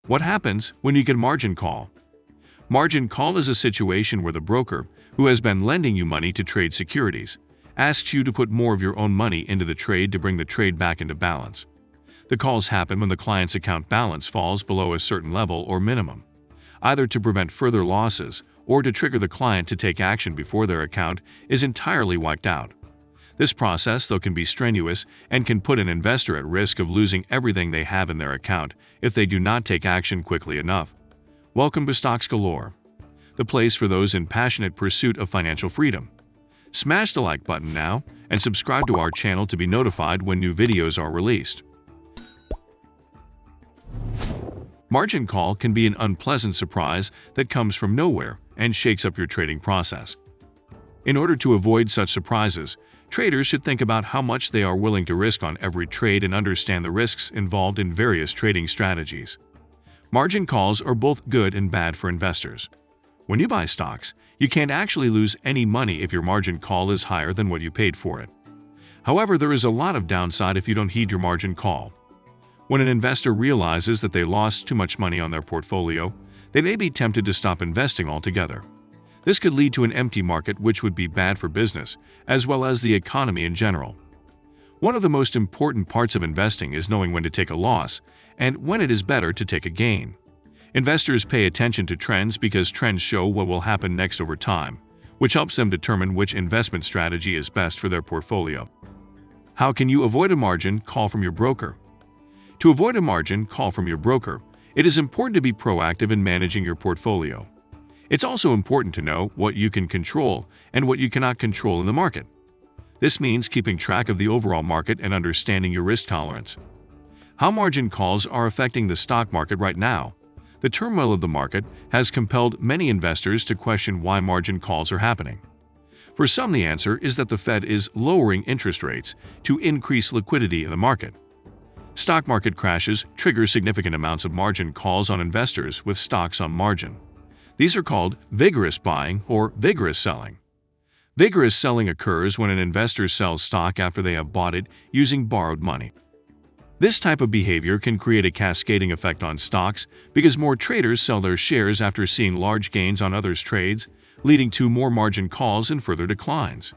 What happens when you get margin call? Margin call is a situation where the broker, who has been lending you money to trade securities, asks you to put more of your own money into the trade to bring the trade back into balance. The calls happen when the client's account balance falls below a certain level or minimum, either to prevent further losses or to trigger the client to take action before their account is entirely wiped out. This process, though, can be strenuous and can put an investor at risk of losing everything they have in their account if they do not take action quickly enough. Welcome to Stocks Galore, the place for those in passionate pursuit of financial freedom. Smash the like button now and subscribe to our channel to be notified when new videos are released. Margin call can be an unpleasant surprise that comes from nowhere and shakes up your trading process. In order to avoid such surprises, traders should think about how much they are willing to risk on every trade and understand the risks involved in various trading strategies. Margin calls are both good and bad for investors. When you buy stocks, you can't actually lose any money if your margin call is higher than what you paid for it. However, there is a lot of downside if you don't heed your margin call. When an investor realizes that they lost too much money on their portfolio, they may be tempted to stop investing altogether. This could lead to an empty market, which would be bad for business, as well as the economy in general. One of the most important parts of investing is knowing when to take a loss and when it is better to take a gain. Investors pay attention to trends because trends show what will happen next over time, which helps them determine which investment strategy is best for their portfolio. How can you avoid a margin call from your broker? To avoid a margin call from your broker, it is important to be proactive in managing your portfolio. It's also important to know what you can control and what you cannot control in the market. This means keeping track of the overall market and understanding your risk tolerance. How margin calls are affecting the stock market right now. The turmoil of the market has compelled many investors to question why margin calls are happening. For some, the answer is that the Fed is lowering interest rates to increase liquidity in the market. Stock market crashes trigger significant amounts of margin calls on investors with stocks on margin. These are called vigorous buying or vigorous selling. Vigorous selling occurs when an investor sells stock after they have bought it using borrowed money. This type of behavior can create a cascading effect on stocks because more traders sell their shares after seeing large gains on others' trades, leading to more margin calls and further declines.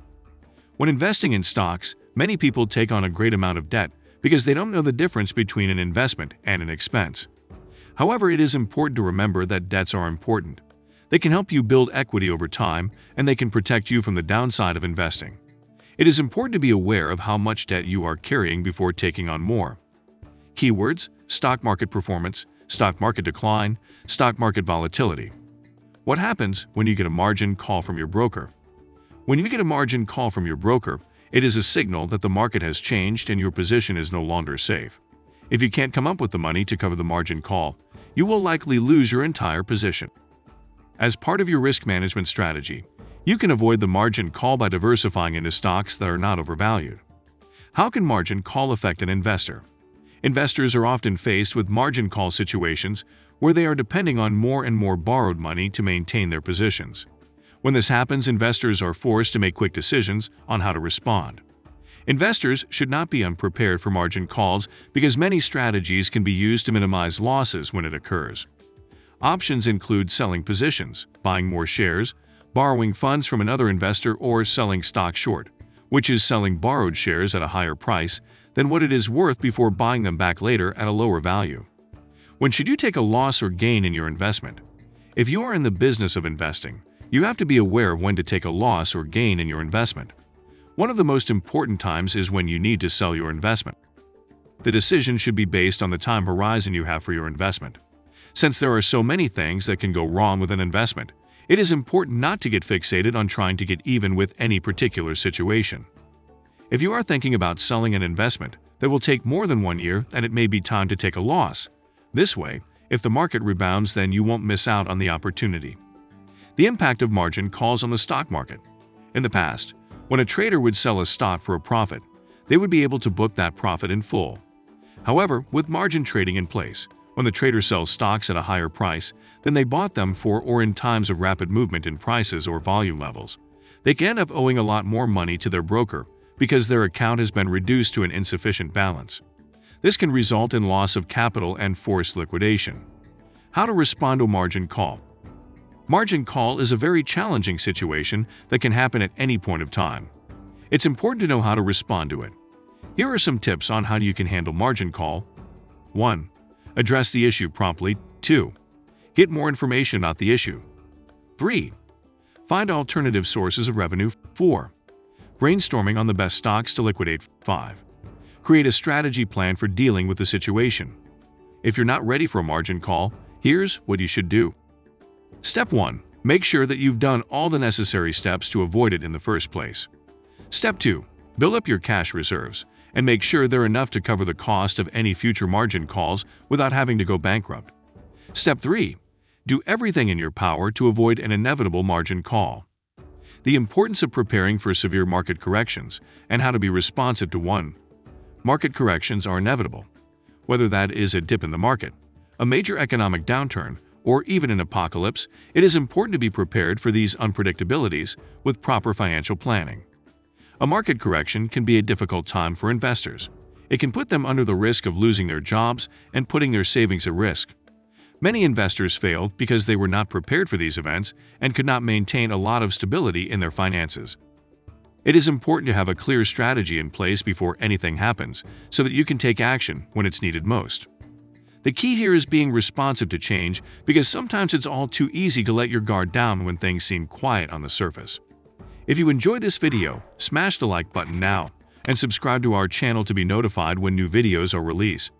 When investing in stocks, many people take on a great amount of debt because they don't know the difference between an investment and an expense. However, it is important to remember that debts are important. They can help you build equity over time, and they can protect you from the downside of investing. It is important to be aware of how much debt you are carrying before taking on more. Keywords: stock market performance, stock market decline, stock market volatility. What happens when you get a margin call from your broker? When you get a margin call from your broker, it is a signal that the market has changed and your position is no longer safe. If you can't come up with the money to cover the margin call, you will likely lose your entire position. As part of your risk management strategy, you can avoid the margin call by diversifying into stocks that are not overvalued. How can margin call affect an investor? Investors are often faced with margin call situations where they are depending on more and more borrowed money to maintain their positions. When this happens, investors are forced to make quick decisions on how to respond. Investors should not be unprepared for margin calls because many strategies can be used to minimize losses when it occurs. Options include selling positions, buying more shares, borrowing funds from another investor, or selling stock short, which is selling borrowed shares at a higher price than what it is worth before buying them back later at a lower value. When should you take a loss or gain in your investment? If you are in the business of investing, you have to be aware of when to take a loss or gain in your investment. One of the most important times is when you need to sell your investment. The decision should be based on the time horizon you have for your investment. Since there are so many things that can go wrong with an investment, it is important not to get fixated on trying to get even with any particular situation. If you are thinking about selling an investment that will take more than 1 year, then it may be time to take a loss. This way, if the market rebounds, then you won't miss out on the opportunity. The impact of margin calls on the stock market. In the past, when a trader would sell a stock for a profit, they would be able to book that profit in full. However, with margin trading in place, when the trader sells stocks at a higher price than they bought them for, or in times of rapid movement in prices or volume levels, they can end up owing a lot more money to their broker because their account has been reduced to an insufficient balance. This can result in loss of capital and forced liquidation. How to respond to a margin call. Margin call is a very challenging situation that can happen at any point of time. It's important to know how to respond to it. Here are some tips on how you can handle margin call. 1. Address the issue promptly. 2. Get more information about the issue. 3. Find alternative sources of revenue. 4. Brainstorming on the best stocks to liquidate. 5. Create a strategy plan for dealing with the situation. If you're not ready for a margin call, here's what you should do. Step 1. Make sure that you've done all the necessary steps to avoid it in the first place. Step 2. Build up your cash reserves and make sure they're enough to cover the cost of any future margin calls without having to go bankrupt. Step 3. Do everything in your power to avoid an inevitable margin call. The importance of preparing for severe market corrections and how to be responsive to one. Market corrections are inevitable. Whether that is a dip in the market, a major economic downturn, or even an apocalypse, it is important to be prepared for these unpredictabilities with proper financial planning. A market correction can be a difficult time for investors. It can put them under the risk of losing their jobs and putting their savings at risk. Many investors failed because they were not prepared for these events and could not maintain a lot of stability in their finances. It is important to have a clear strategy in place before anything happens so that you can take action when it's needed most. The key here is being responsive to change because sometimes it's all too easy to let your guard down when things seem quiet on the surface. If you enjoyed this video, smash the like button now and subscribe to our channel to be notified when new videos are released.